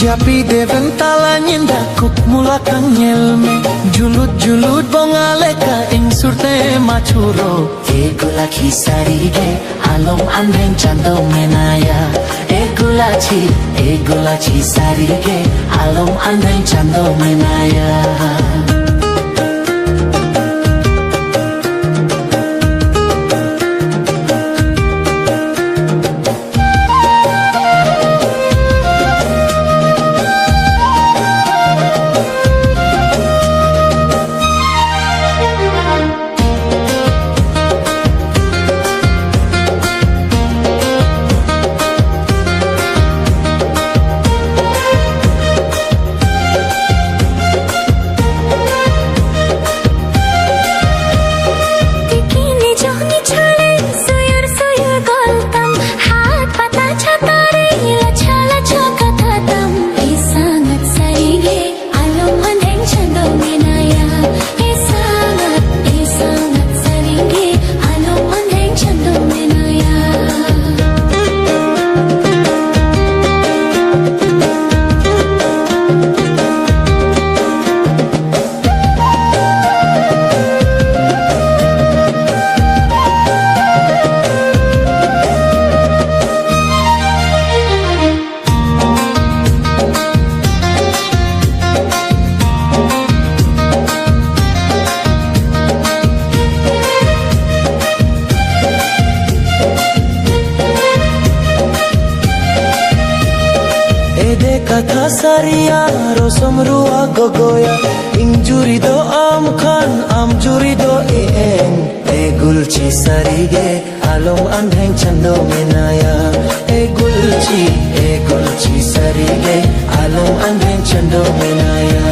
Japi deven tala nyendakuk mula kang nyelme Julut-julut bongaleka ing surte machuro Egula kisarige alom andeng chando menaya Egula chi sarige alom andeng chando menaya Kata saria rosam rua gogoya injuri do am khan am juri do eng gulchi sarige alom andheng chando menaya gulchi sarige alom andheng chando menaya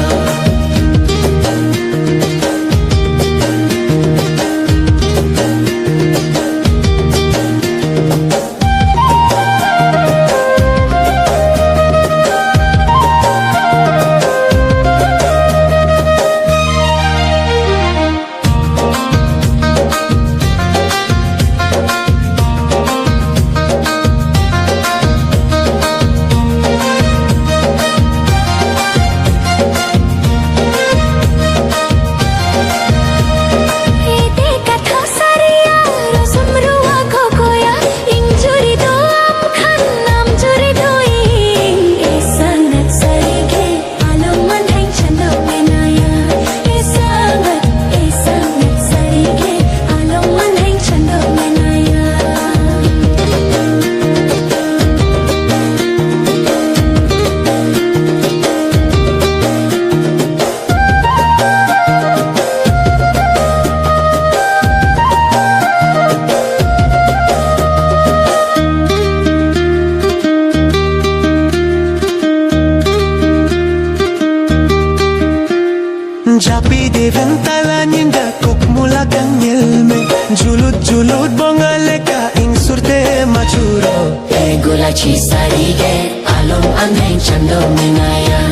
Japi deven tala nyendakuk mula kang nyelme Julut-julut bongaleka ing surte machuro Egula chi sarige alom andheng chando menaya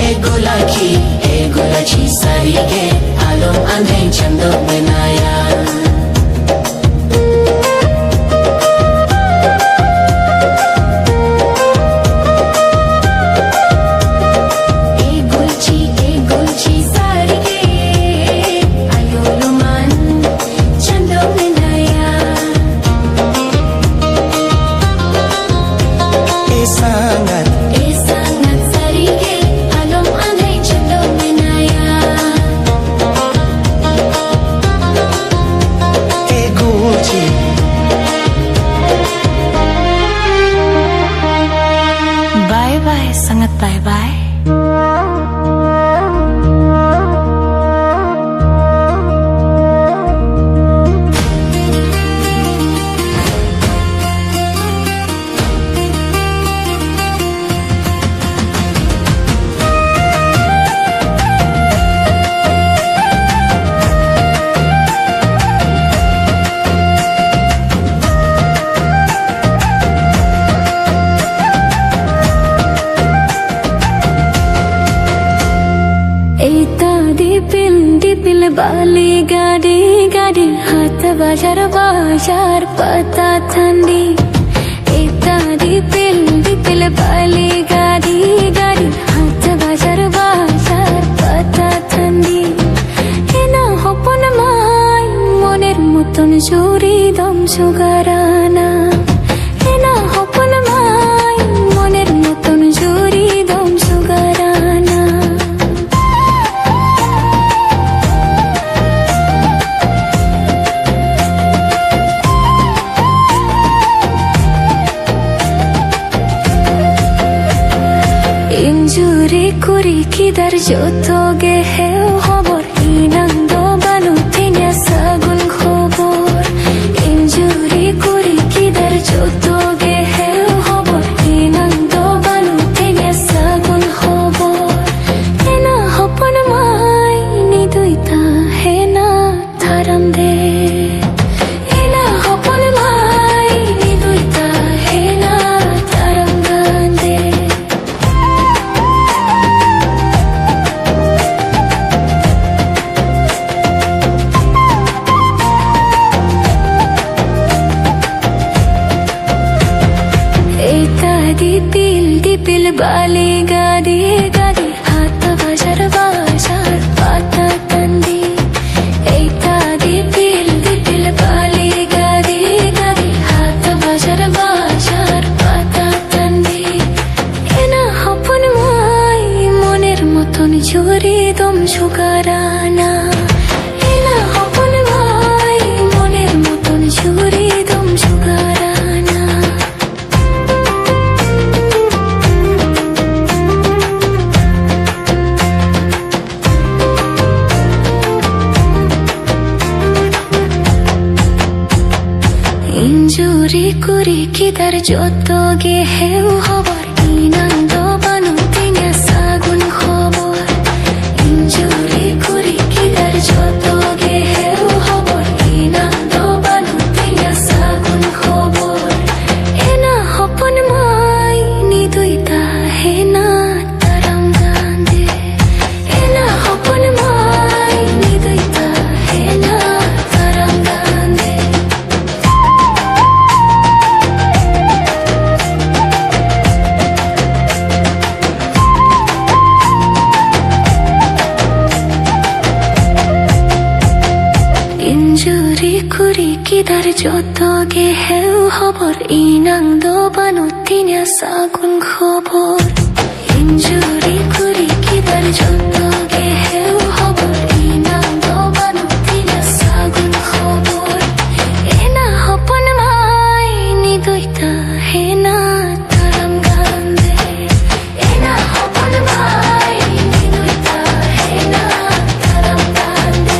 Egula chi sarige alom andheng chando menaya sangat sarige alom andheng chando menaya Gulchi bye bye sangat bye bye बाली गाड़ी गाड़ी हाथ बाजार बाजार पता ठंडी इतादी पिल बाली गाड़ी गाड़ी সুগারানা এনা হপন মাই মনের মতন জুড়ি দম সুগারানা 인주리 꾸리 기다려 저쪽에 해오 허벌 이낭도 바누티냐 사군 커벌 인주리 꾸리 기다려 저쪽에 해오 허벌 이낭도 바누티냐 사군 허벌 해나 허퍼는 마이 니도 있다 해나 다람데 해나 허퍼는 마이 니도 있다 해나 다람간데 dipil bali gadi gadi hatta bashar pata tandi eita dipil bali gadi gadi hatta bashar pata tandi ena hopon mai moner moton juri dom sugarana ena hopon mai moner moton juri dom sugarana 인주리 꾸리 기다려 저쪽에 해우 허벌 이낭도 바누티냐 사군 허벌 인주리 꾸리 기다려 저쪽에 해우 허벌 이낭도 바누티냐 사군 허벌 에나 허퍼는 마이 니도 있다 해나 따람간데 에나 허퍼는 마이 니도 있다 해나 따람간데 인주리 꾸리 기다려 저쪽에 해우 허벌 이낭도 바누티냐 사군 커벌 인주리 꾸리 기다려 저쪽에 해우 허벌 이낭도 바누티냐 사군 커벌 에나 허퍼는 마이 니도 있다 해나 다람간데 에나 허퍼는 마이 니도 있다 해나 다람간데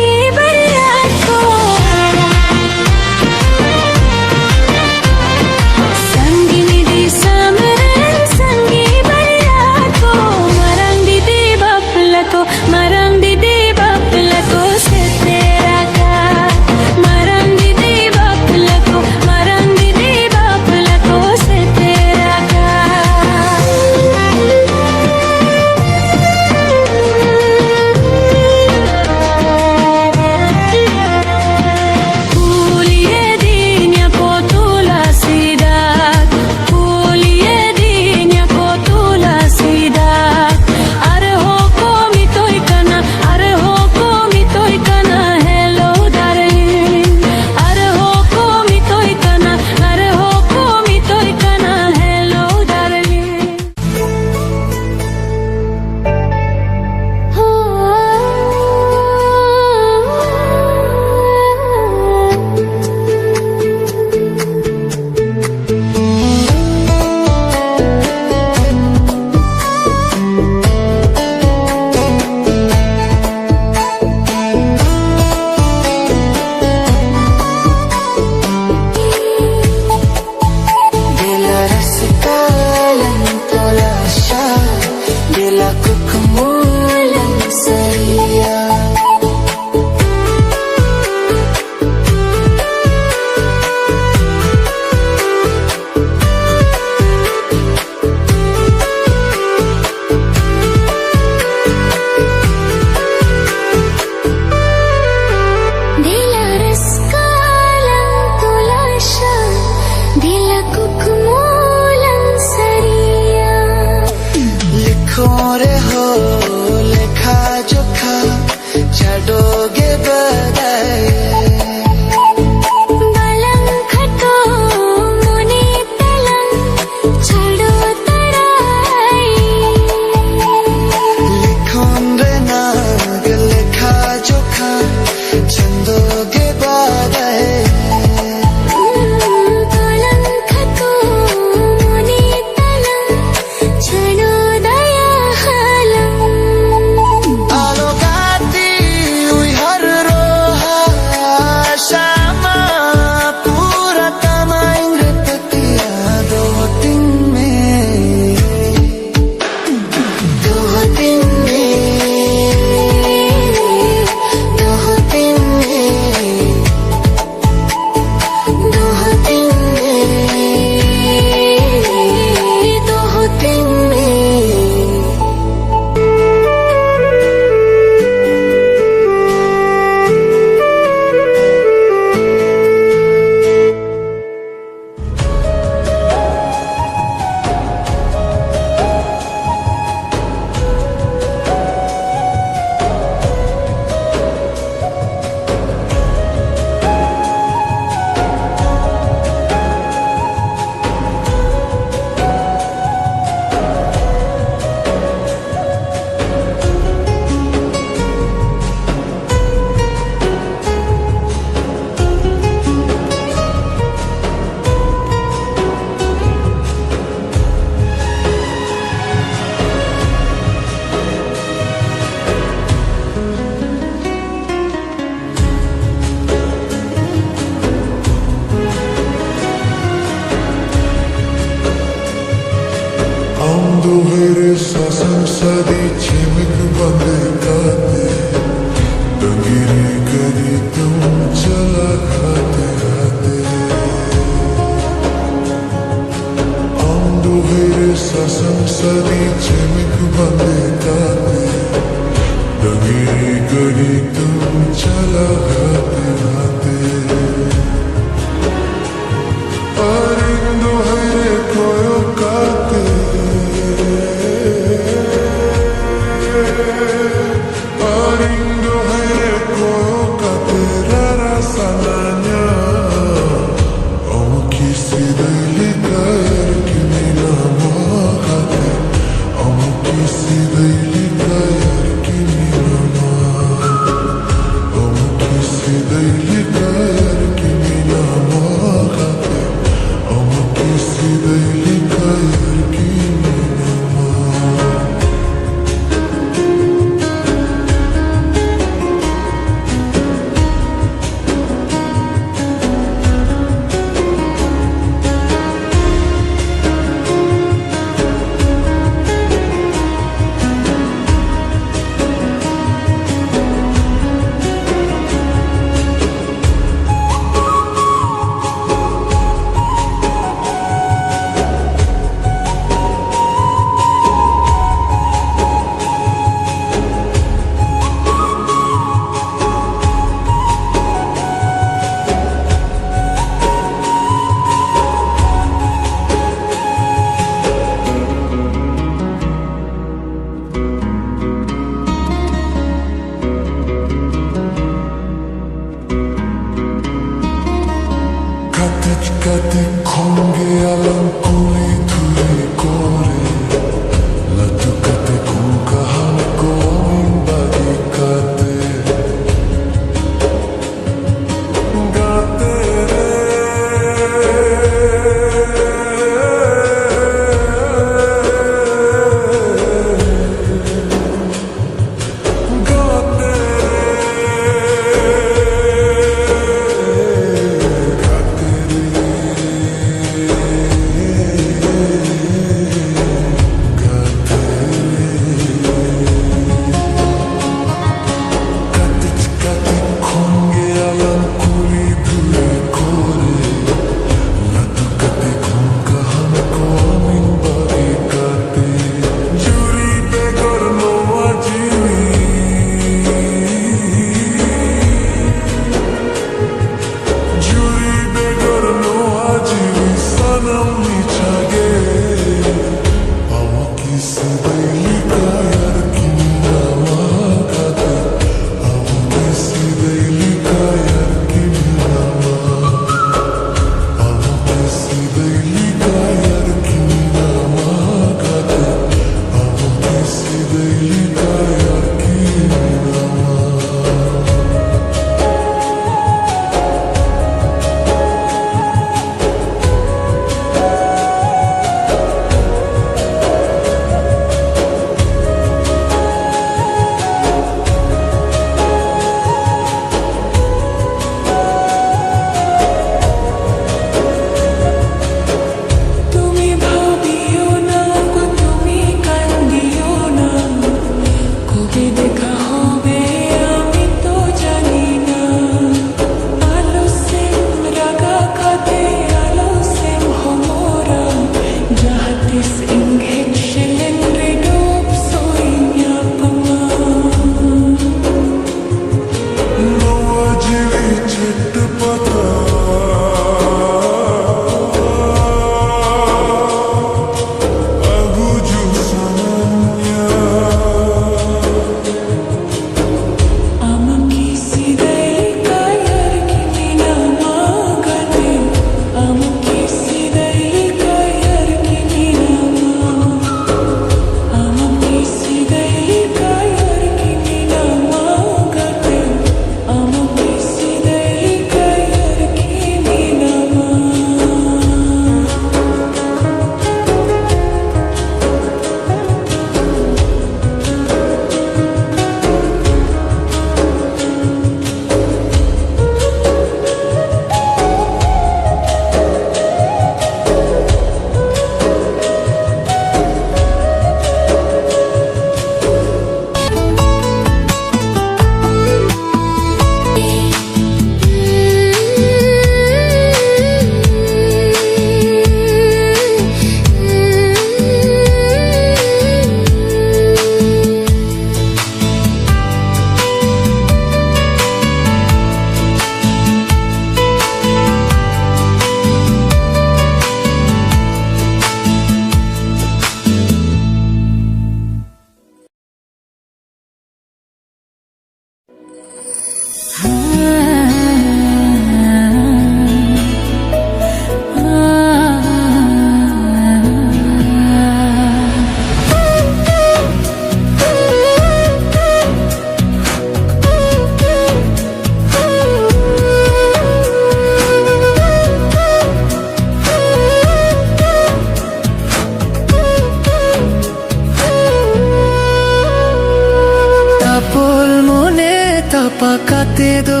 Tapol mone tapakate do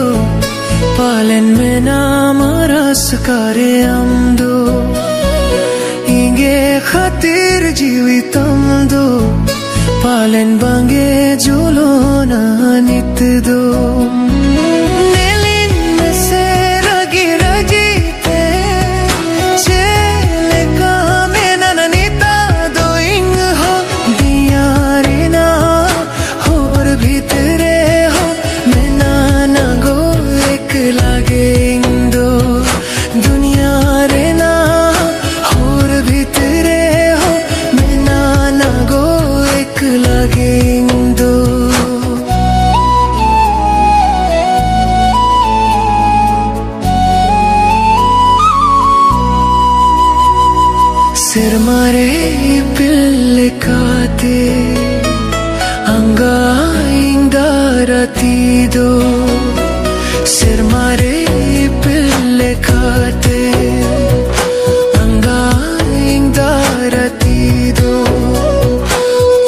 Palen mena maras kare amdo Inge khatir jivitam do Palen bange julona nit do Nelin me se ragi rajite Chele kame nananita do ing ho diyare na hor bhitere ho mena na go ek lage indo duniya re na hor bhitere ho mena na go ek lage indo Sir mare pille kate anga indarati do Sir mare pille kate anga indarati do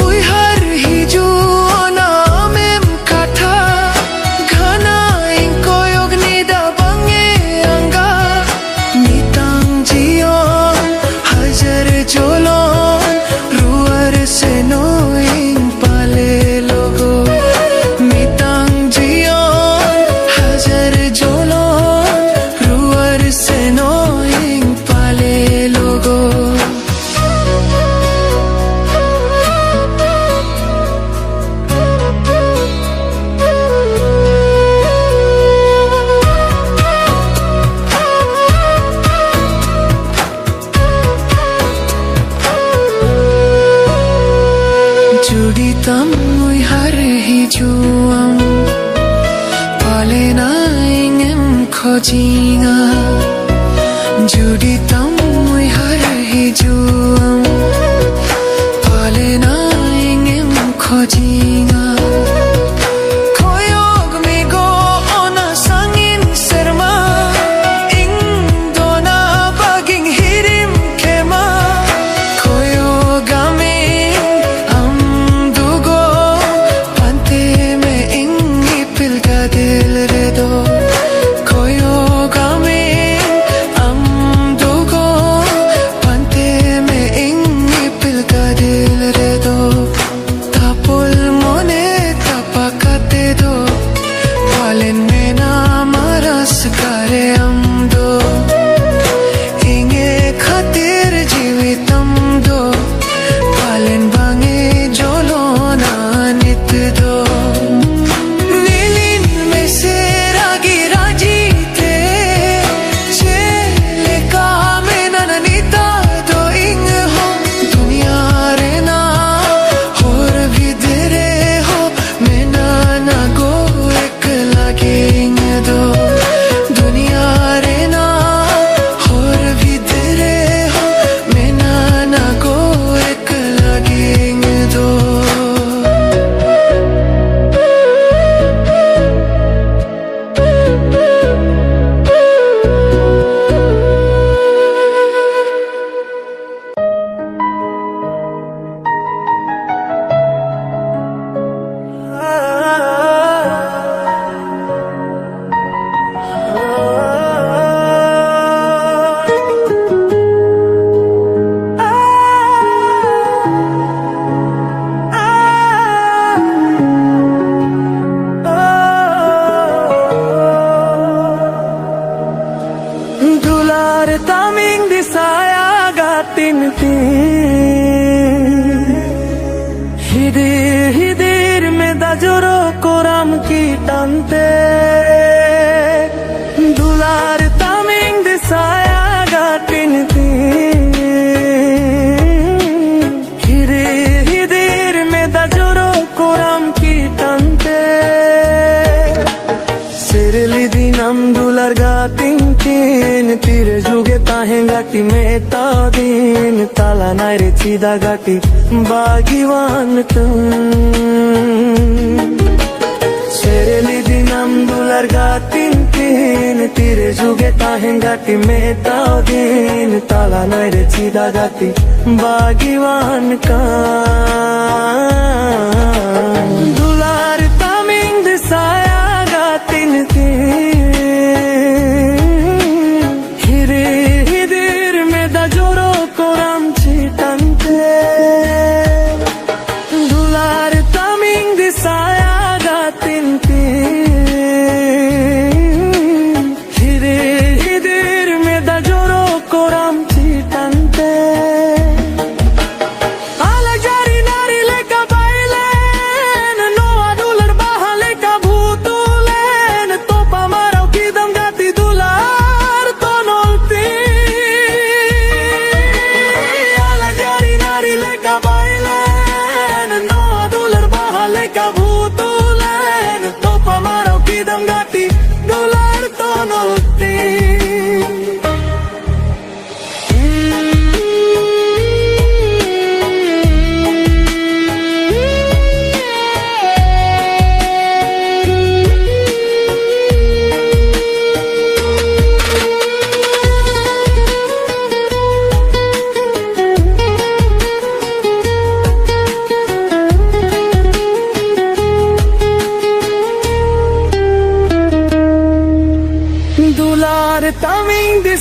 Ui har hi ju onamem katha ghana in koyog nida bange anga nitang jion hajar jolon ruar se noing pale logo mitang jion hajar jolon ruar se noing pale logo Juditam ui har hi juam Pale na ingem khojinga Juditam ui har hi juam Pale na ingem khojinga Koyog mi go ona sangin serma Ing dona baging hirim kema Koyog amin amdugo pante me ingi pilga dil re do Koyog amin amdugo pante me ingi pilga dil re do Tapol mone tapakate do Palen mena maras kare amdo Inge khatir jivitam do Palen bange jolona nit do Nilin me se ragi rajite Chele kame nananita do ing ho Duniya re na hor bhidere ho mena na go ek lage ing do Duniya re na hor bhidere ho mena na go ek lage ing do Dular taming disaya gatin hidir hidir me dajoro koram ki tante Dular taming disaya gatin hidir hidir me dajoro koram ki tante Sirli dinam dular gatin তীরে যুগে তাহে গাটি মেতা দিন তালা নাই রে চিদা গাটি বাগিওয়ান সেরেলি দিনাম দুলার গাতিন তিন তীরে যুগে তাহে গাটি মেতা দিন তালা নাই রে চিদা গাটি বাগিওয়ান দুলার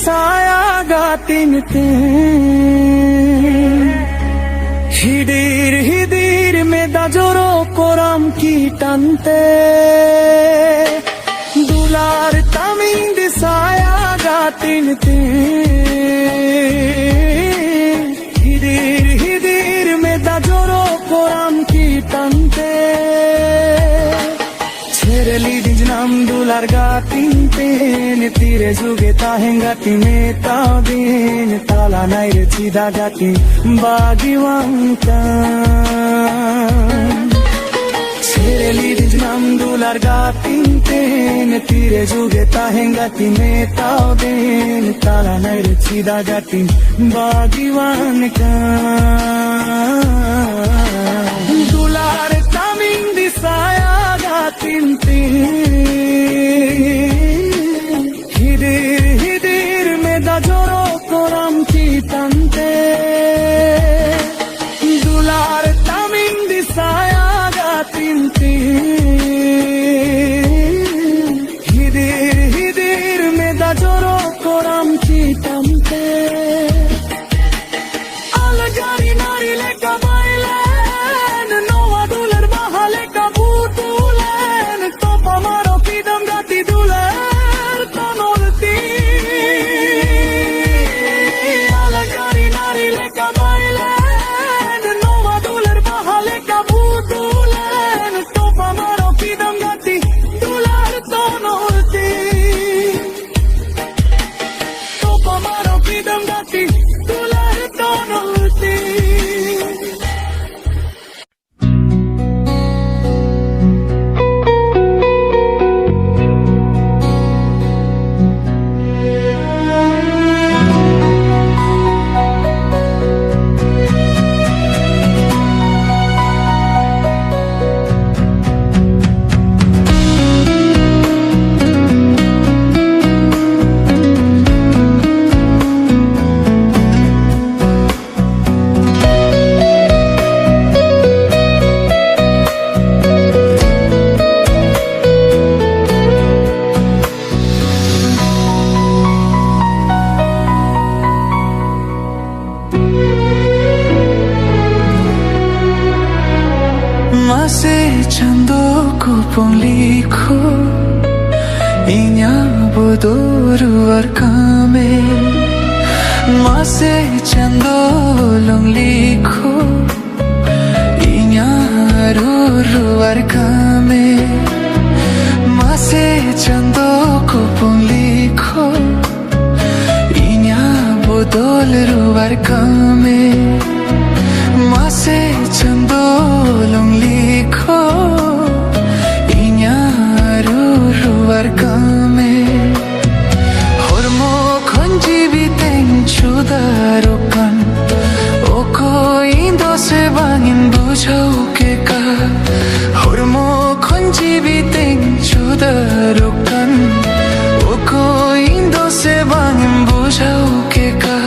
साया गातिन ते हिडीर में दाजोरो कोराम की टंते दुलार तमिंग दिसाया गातिन ते हिडीर में दाजोरो कोराम की टंते छेरली दिजनाम दुलार गातिन तेन तीरे जुगे ताहेंगाती में ताबिन ताला नाइरे चिदा गाती बागिवांका छेरली दिजनाम दुलार गातिन तेन तीरे जुगे ताहेंगाती में ताबिन ताला नाइरे चिदा गाती बागिवांका दुलार तामिंग दिसाया गातिन हिडीर में दाजोरो कोराम की तंते दुलार तामिंग दिसाया गातिन हिडीर में दाजोरो कोराम की तंते अलगारी नारी लेका बाइलेन नोवा दुलर बाहा लेका बुतुलेन तोपा मारो पीदम गाती दुलर तनोलती अलगारी नारी लेका बाइलेन नोवा दुलर बाहा लेका बुतुलेन तोपा मारो पीदम गाती दुलर तनोलती तोपा मारो पीदम गाती दुलर तनोलती Masih cando kupong liko Inya bodoh luar kame Masih cando long liko Inya luar kame Masih cando kupong liko Inya bodoh luar kame Masih cando long liko luar kame hormo khonji biteng chudarokan oko indo se bangin bujhau ke ka hormo khonji biteng chudarokan oko indo se bangin bujhau ke ka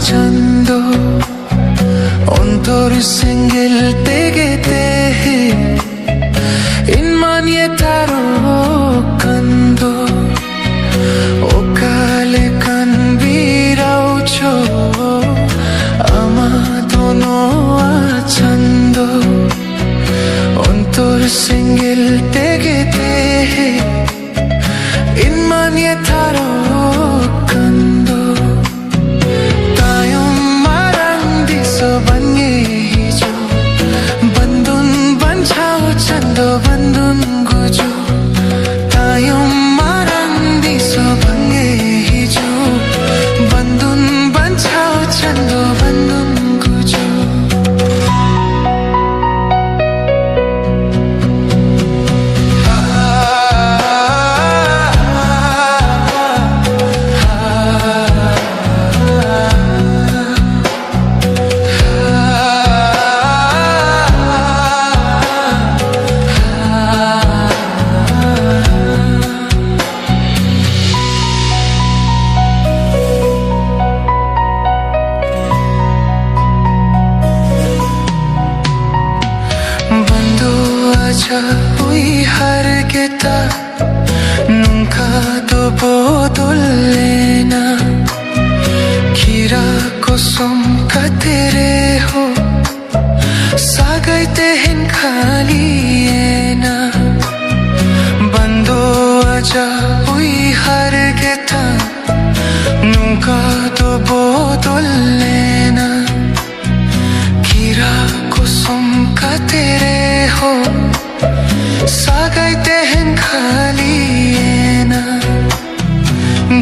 chando ontor single tege tehe in manye taro kando okale kan birau cho ama dono chando ontor single tege tehe in manye taro kando chando bandun gujo tayom marang diso bange hijo aja ui hargeta nunca bodolena kira kosam ka tere ho sagaite hen khaliena bando aja ui hargeta nunca bodolena kira kosam ka tere ho sagaite hen khaliena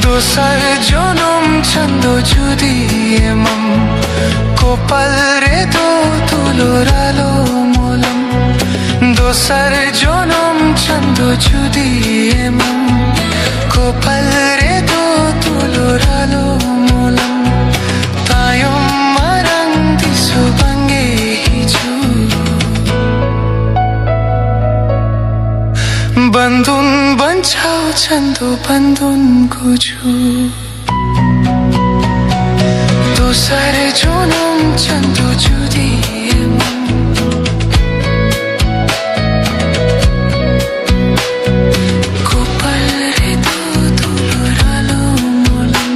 dosar jonom chando judi emam kopal re do tuloralo molam dosar jonom chando judi emam kopal re do tuloralo molam tayom marang disu bange hiju bandun banchao chando bandun kuju dosar jonom chando judi emam kopal re do tuloralo molam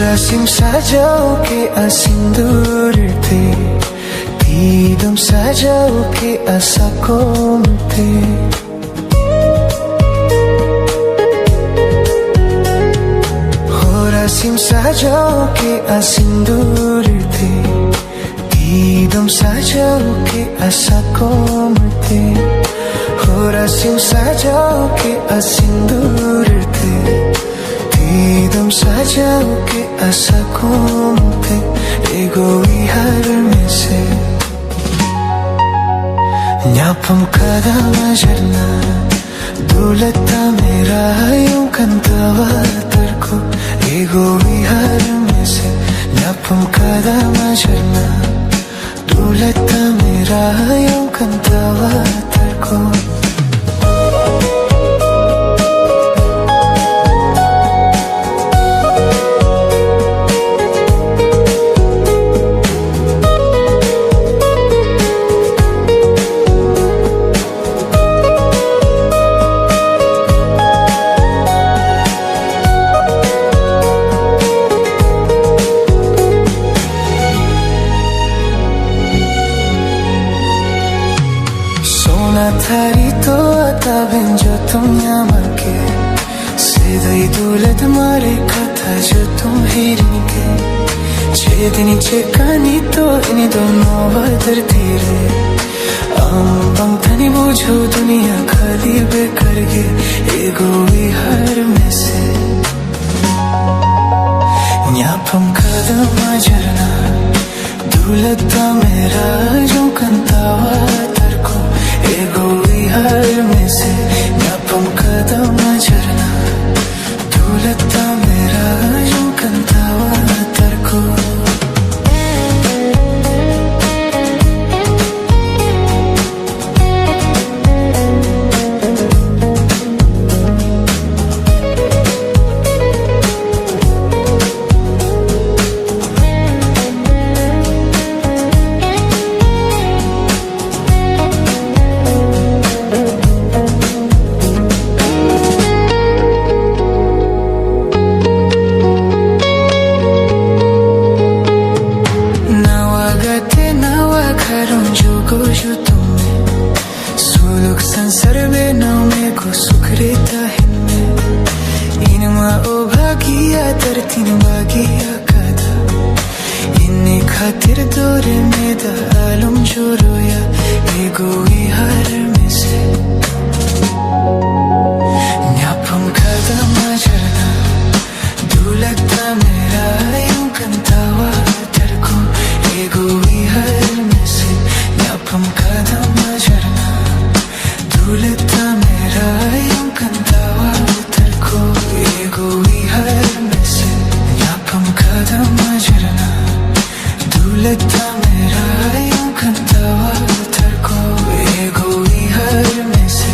Rasim sajao ke asindur te Didam sajao ke asakom te Rasim sajao ke asindur te Didam sajao ke asakom te Rasim sajao ke asindur te Didam sajao ke asakom te ego ihar mein se nyapam kadam jarna dulata mera yum kantawa tarko ego ihar mein se nyapam kadam jarna dulata mera yum kantawa tarko Thari to atabin jo tum yamar ke Sidai dulat mare katha jo tum hirin ke Chedini chekani to ini dono vadar thire Ambam thani bujho duniya khali bekar ge ego ihar mein se Nyapam kadam jarna dulata mera jo kantawa tarko ego ihar mein se nyapam kadam jarna dulata mera jo kantawa tarko खातिर दौरे में दालम जो रोया एगो ही हार में से kantawa tarko ego ihar mese yapam kadam jarna dulta mera yung kantawa tarko ego ihar mese yapam kadam jarna dulta mera yung kantawa tarko ego ihar mese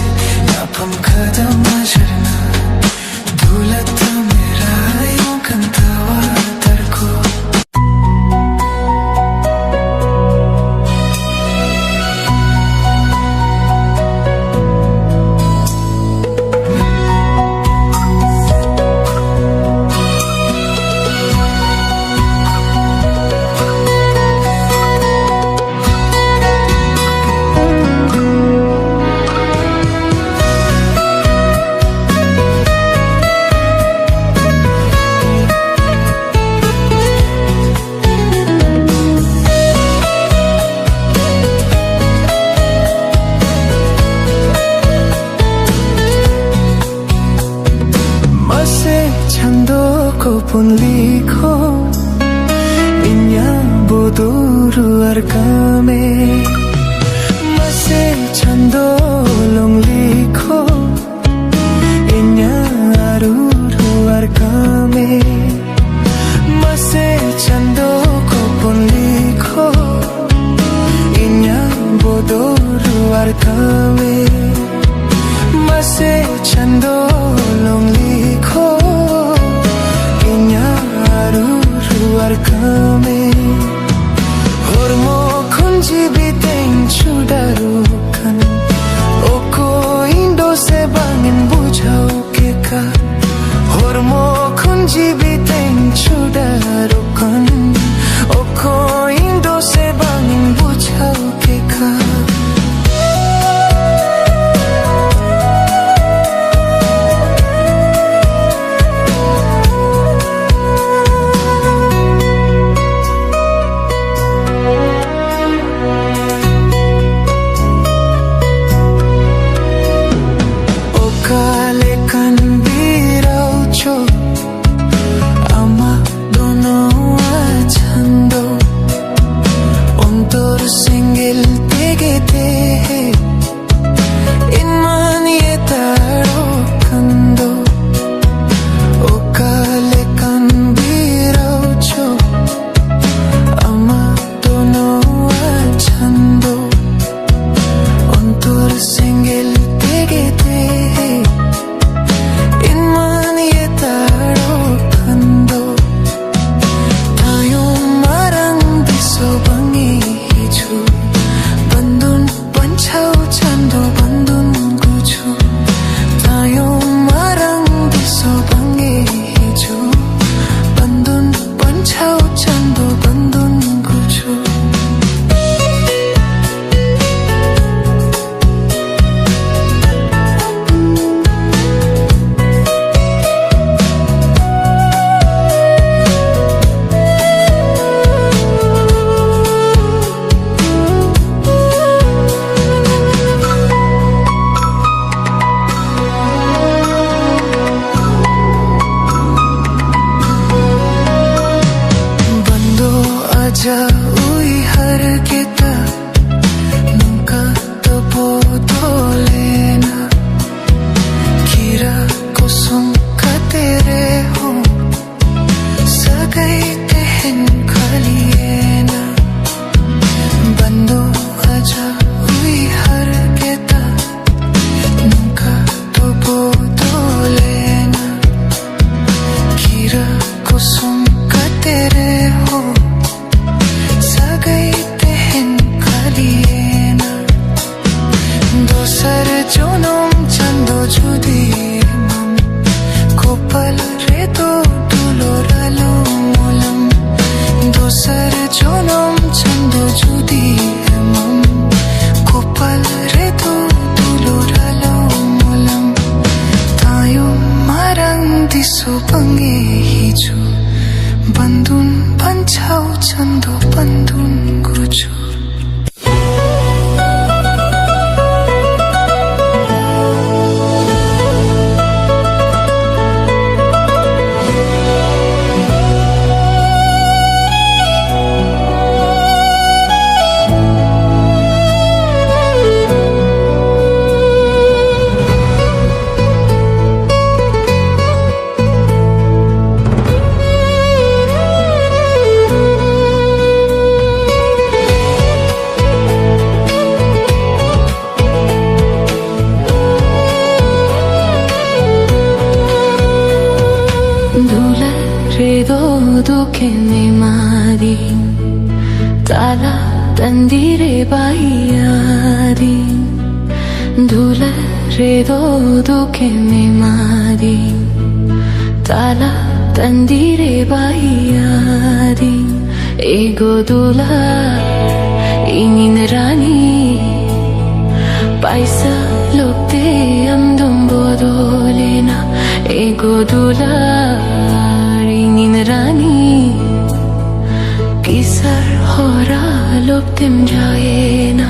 yapam kadam jarna dulta mera yung kantawa tarko pun likho inya boduru arkame mase chando long likho inya aruru arkame mase chando ko pun likho inya boduru arkame mase chando long likho arkame hormo khunji biteng chudarukan oko indo se bangin bujhau ke ka hormo khunji biteng chudarukan oko indo se bangin bujhau ke ka duke me mari tala tandire bayari dula redo duke me mari tala tandire bayari ego dula ingin rani paisa lokte amdum bodolena ego dula ingin rani kisar hora loktem jayena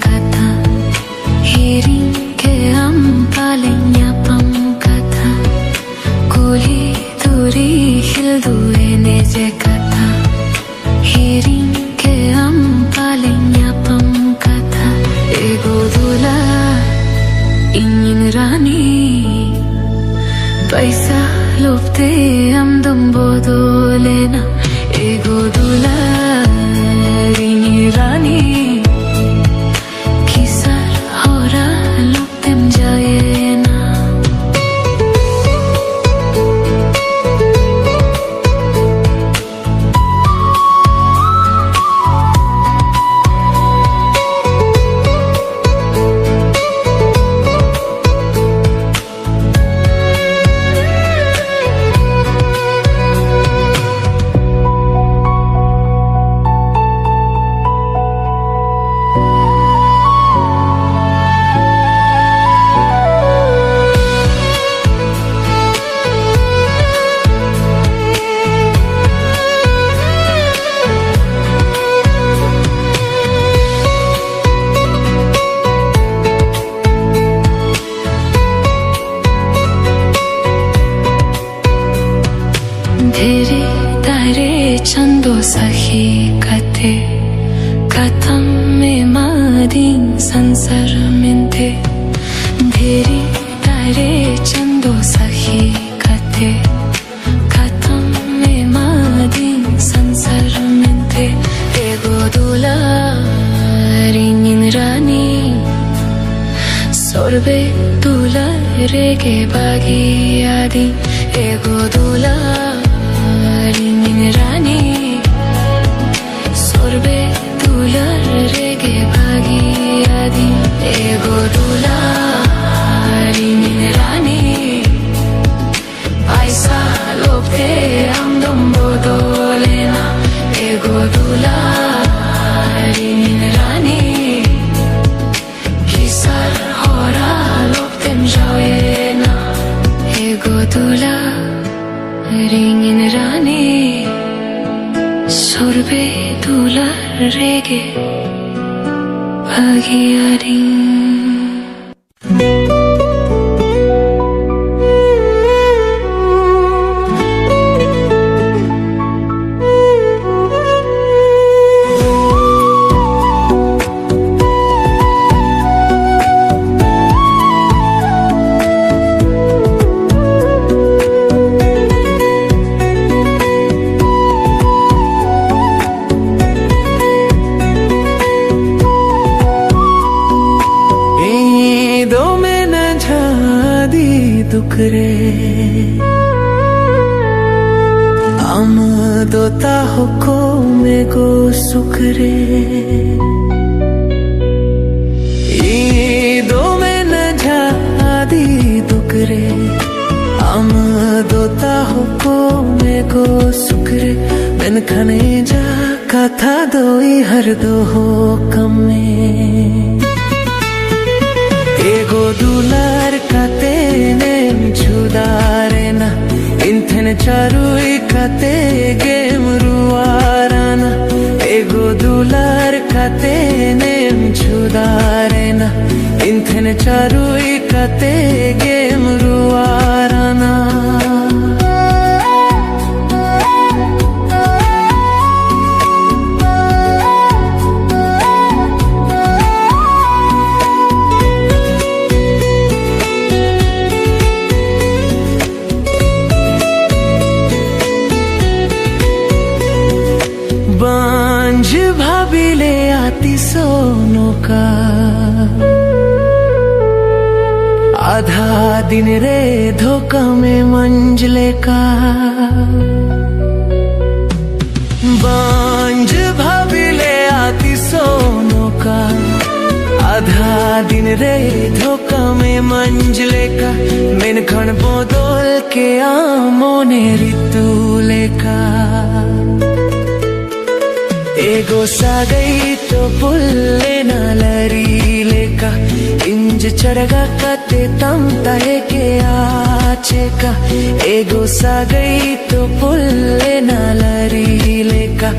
kata hiring ke ampalenya pam kata kuli turi hildu ene je kata hiring ke ampalenya pam kata ego dula ingin rani paisa lopte amdam bodolena ego dula ingin rani Dhere dare chando sahi kate katam me madin sansar mente Dhere dare chando sahi kate katam me madin sansar mente ego dula ringin rani sorbe dula rege bagi adi ego dula ringin rani sorbe dula rege bagi adi ego dula ringin rani paisa lopte amdam bodolena ego dula ringin rani kisar hora loptem jayena ego dula ringin rani sorbe dula rege bagi दुखरे आम दोता होको मेको सुखरे दो में न जादी दुखरे आम दोता होको मेको Sukhre man खने जा कथा दोई हर दो हो कमे एगो दुलार काते ने छुदारे ना Inthen charui kate game ruarana ego dular kate nem chudarena Inthen charui kate game ruarana बांझ भाभी आती सोनों का आधा दिन रे धोखा में मंजले का बांझ भाभी आती सोनों का आधा दिन रे धोखा में मंजले का मैन खन बोदोल के आमोने ऋतु लेका एगो सागई तो पुल्ले ना लरी लेका इंज चढ़गा कते तम तहे के आचे का एगो सागई तो पुल्ले ना लरी लेका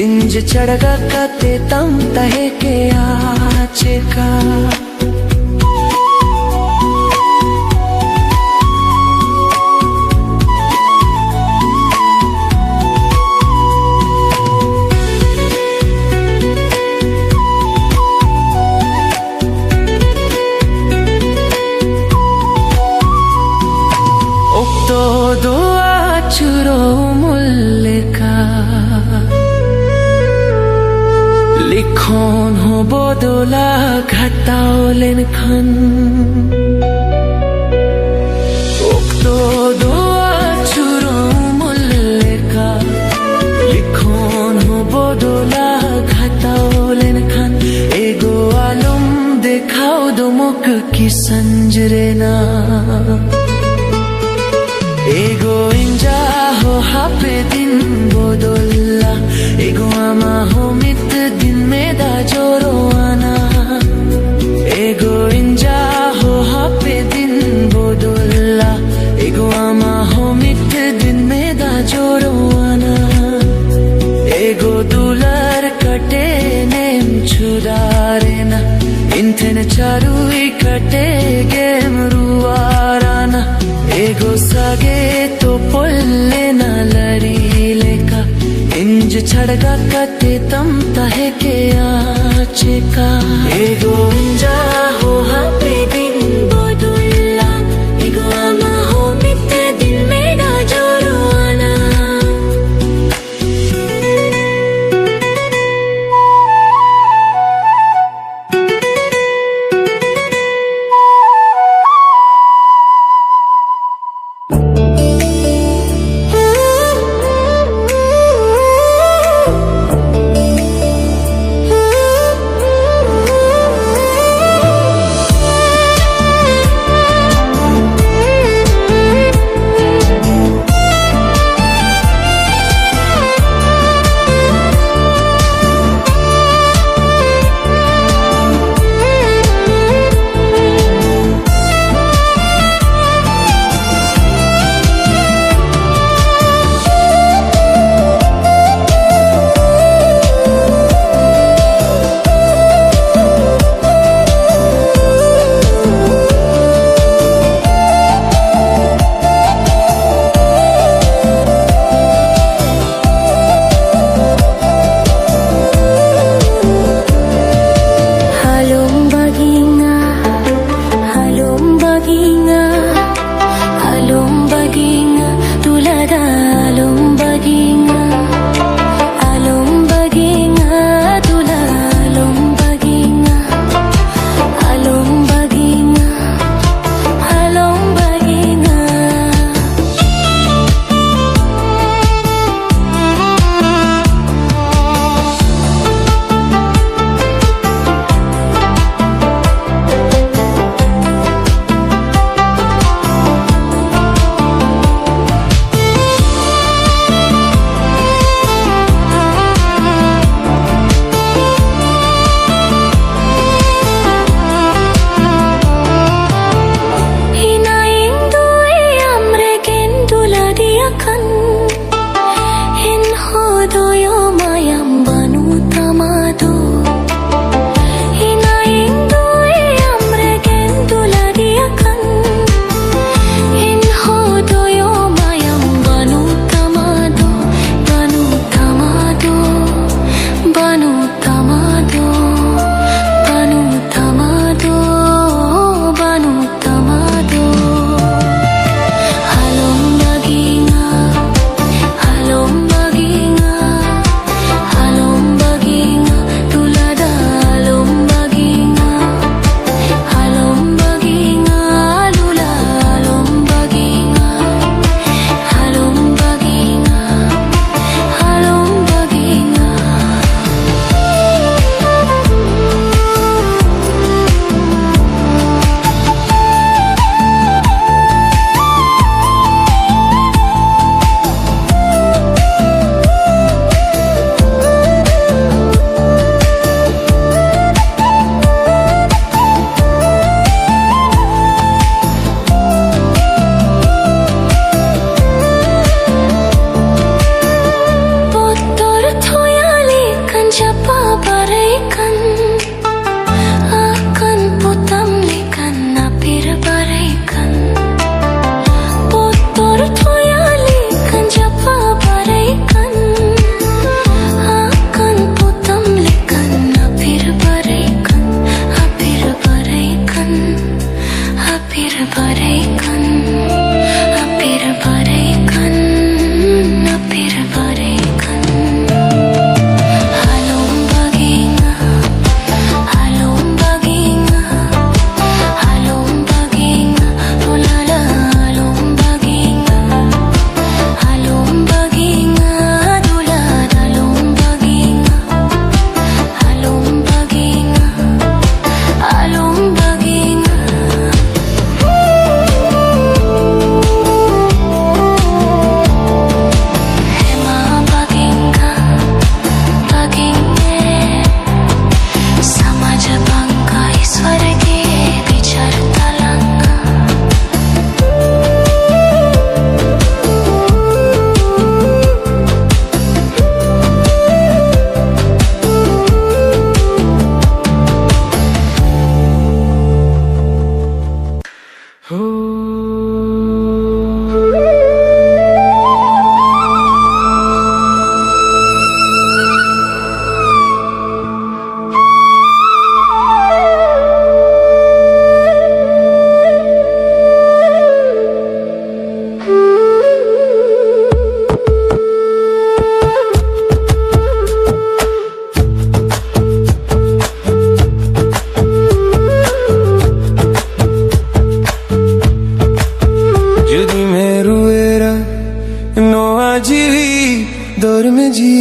इंज चढ़गा कते तम तहे के आचे का तो आचुरो मुल्लेका लिखोन हो बोदोला घटाओलेन खन तो आचुरो मुल्लेका लिखोन हो बोदोला घटाओलेन खन एगो आलम देखाओ दो मुख की संजरेना एगो इंजा हो हापे दिन बोदोल्ला एगो आमा हो मित दिन में दा जोरो आना एगो इंजा हो हापे दिन बोदोल्ला एगो आमा हो मित दिन में दा जोरो आना एगो दुलर कटे नेम छुदारेना इंथेन चारुई कटे गेम रुआराना एगो सागे तो पुल्ले ना लरी लेका इंज छड़गा कते तम तहे के आचे का एगो इंजा हो हापे दिन बोदुल्ला एगो आमा हो मिते दिन में ना जोरो आना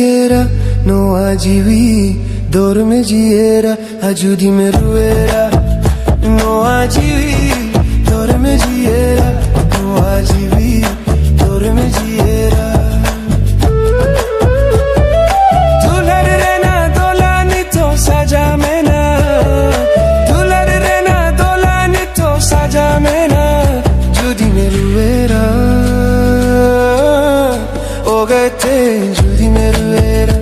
jiera no ajivi dorme jiera ajudi meruera no ajivi dorme jiera no ajivi dorme jiera dular rena dolani to saja mena dular rena dolani to saja mena judi meruera o gete judi meruera